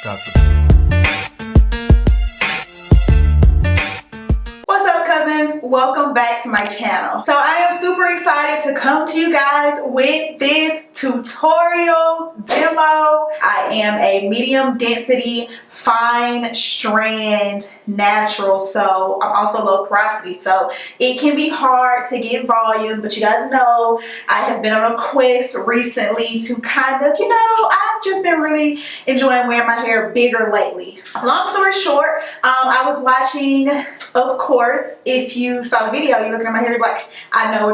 Got the What's up, cousins? Welcome back to my channel. So I am super excited to come to you guys with this tutorial demo. I am a medium density fine strand natural, so I'm also low porosity, so it can be hard to get volume, but you guys know I have been on a quest recently to kind of, I've just been really enjoying wearing my hair bigger lately. Long story short, I was watching, of course, if you saw the video, you're looking at my hair, you're like, I know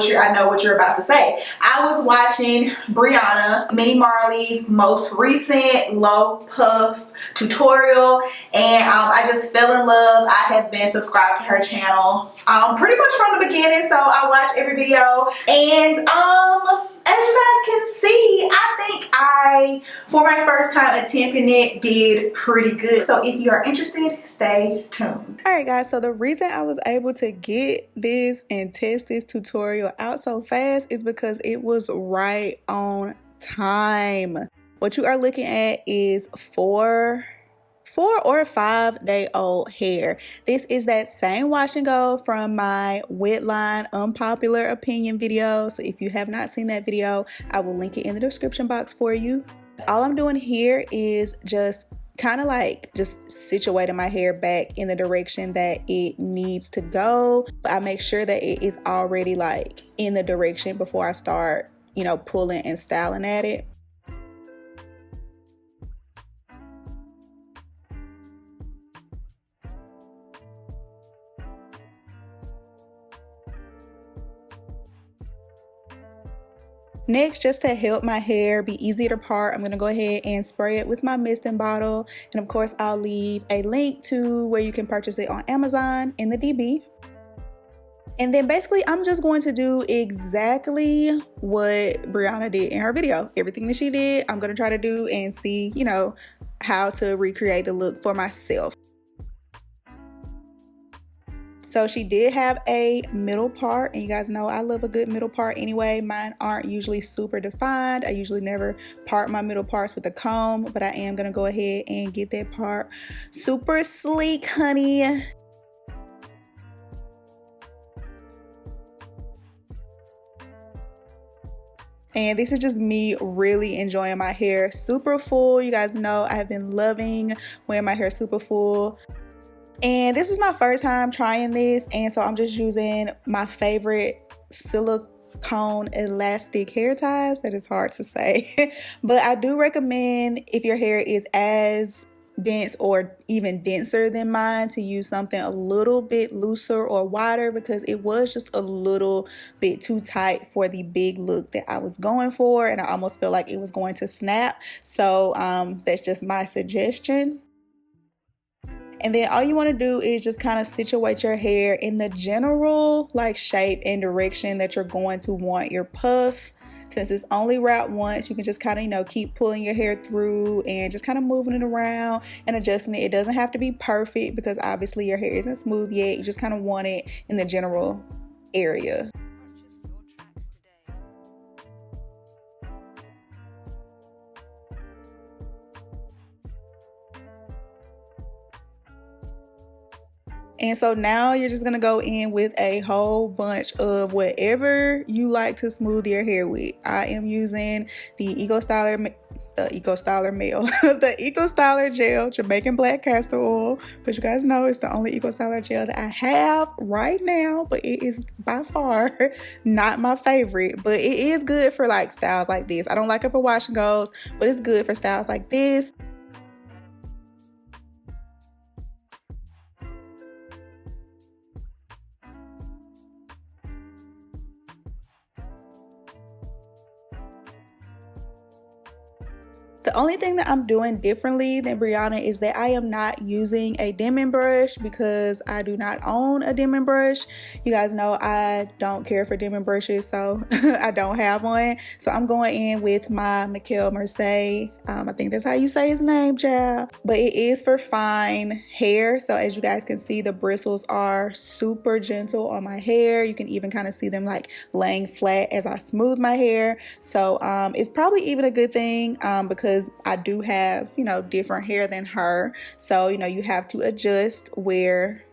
what you're about to say. I was watching Brianna, Mini Marley's most recent low puff tutorial, and I just fell in love. I have been subscribed to her channel pretty much from the beginning, so I watch every video, and as you guys can see, I think for my first time attempting it, did pretty good. So if you are interested, stay tuned. All right, guys, so the reason I was able to get this and test this tutorial out so fast is because it was right on time. What you are looking at is four or 5 day old hair. This is that same wash and go from my wet line unpopular opinion video. So if you have not seen that video, I will link it in the description box for you. All I'm doing here is just kind of like just situating my hair back in the direction that it needs to go, but I make sure that it is already like in the direction before I start, pulling and styling at it. Next, just to help my hair be easier to part, I'm going to go ahead and spray it with my misting bottle. And of course, I'll leave a link to where you can purchase it on Amazon in the DB. And then basically, I'm just going to do exactly what Brianna did in her video. Everything that she did, I'm going to try to do and see, how to recreate the look for myself. So she did have a middle part, and you guys know I love a good middle part anyway. Mine aren't usually super defined. I usually never part my middle parts with a comb, but I am gonna go ahead and get that part super sleek, honey. And this is just me really enjoying my hair super full. You guys know I have been loving wearing my hair super full. And this is my first time trying this, and so I'm just using my favorite silicone elastic hair ties. That is hard to say. But I do recommend, if your hair is as dense or even denser than mine, to use something a little bit looser or wider, because it was just a little bit too tight for the big look that I was going for, and I almost feel like it was going to snap. So that's just my suggestion. And then all you want to do is just kind of situate your hair in the general shape and direction that you're going to want your puff. Since it's only wrapped once, you can just kind of, keep pulling your hair through and just kind of moving it around and adjusting it. It doesn't have to be perfect because obviously your hair isn't smooth yet. You just kind of want it in the general area. And so now you're just gonna go in with a whole bunch of whatever you like to smooth your hair with. I am using the the Eco Styler gel, Jamaican black castor oil. But you guys know it's the only Eco Styler gel that I have right now, but it is by far not my favorite. But it is good for styles like this. I don't like it for wash and goes, but it's good for styles like this. The only thing that I'm doing differently than Brianna is that I am not using a dimming brush because I do not own a dimming brush. You guys know I don't care for dimming brushes, so I don't have one. So I'm going in with my Michael Mercier. I think that's how you say his name, child. But it is for fine hair. So as you guys can see, the bristles are super gentle on my hair. You can even kind of see them laying flat as I smooth my hair. So it's probably even a good thing because because I do have, you know, different hair than her. So, you know, you have to adjust where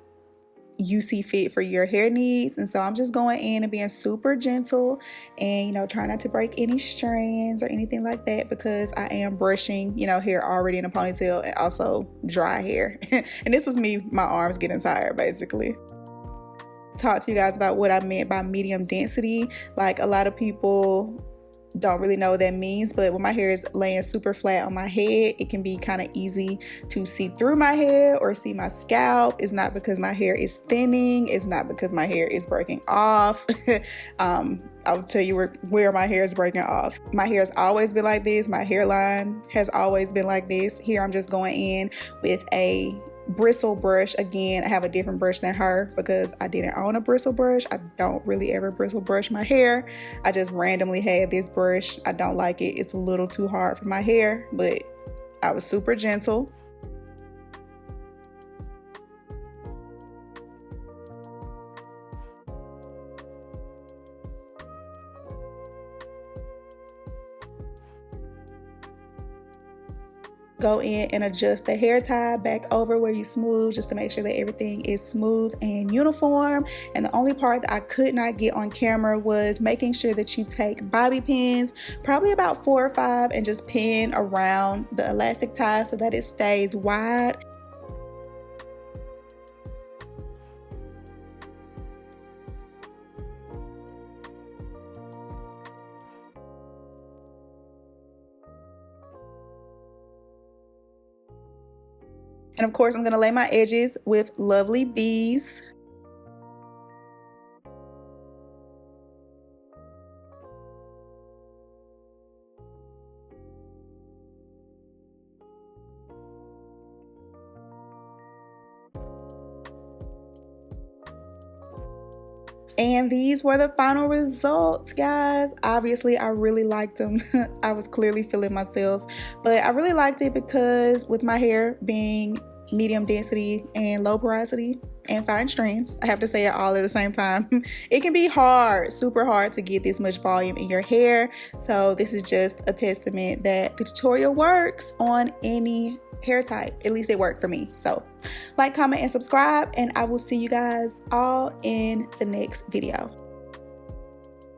you see fit for your hair needs. And so I'm just going in and being super gentle and, you know, trying not to break any strands or anything like that, because I am brushing, you know, hair already in a ponytail and also dry hair. And this was me, my arms getting tired basically. Talk to you guys about what I meant by medium density. Like, a lot of people don't really know what that means, but when my hair is laying super flat on my head, it can be kind of easy to see through my hair or see my scalp. It's not because my hair is thinning, it's not because my hair is breaking off. I'll tell you where my hair is breaking off. My hair has always been like this. My hairline has always been like this. Here I'm just going in with a bristle brush. Again, I have a different brush than her because I didn't own a bristle brush. I don't really ever bristle brush my hair. I just randomly had this brush. I don't like it. It's a little too hard for my hair, but I was super gentle. Go in and adjust the hair tie back over where you smooth, just to make sure that everything is smooth and uniform. And the only part that I could not get on camera was making sure that you take bobby pins, probably about 4 or 5, and just pin around the elastic tie so that it stays wide. And of course, I'm going to lay my edges with Lovely Bees. And these were the final results, guys. Obviously, I really liked them. I was clearly feeling myself, but I really liked it because with my hair being medium density and low porosity and fine strands, I have to say it all at the same time, it can be hard, super hard to get this much volume in your hair. So this is just a testament that the tutorial works on any hair type. At least it worked for me. So like, comment, and subscribe, and I will see you guys all in the next video.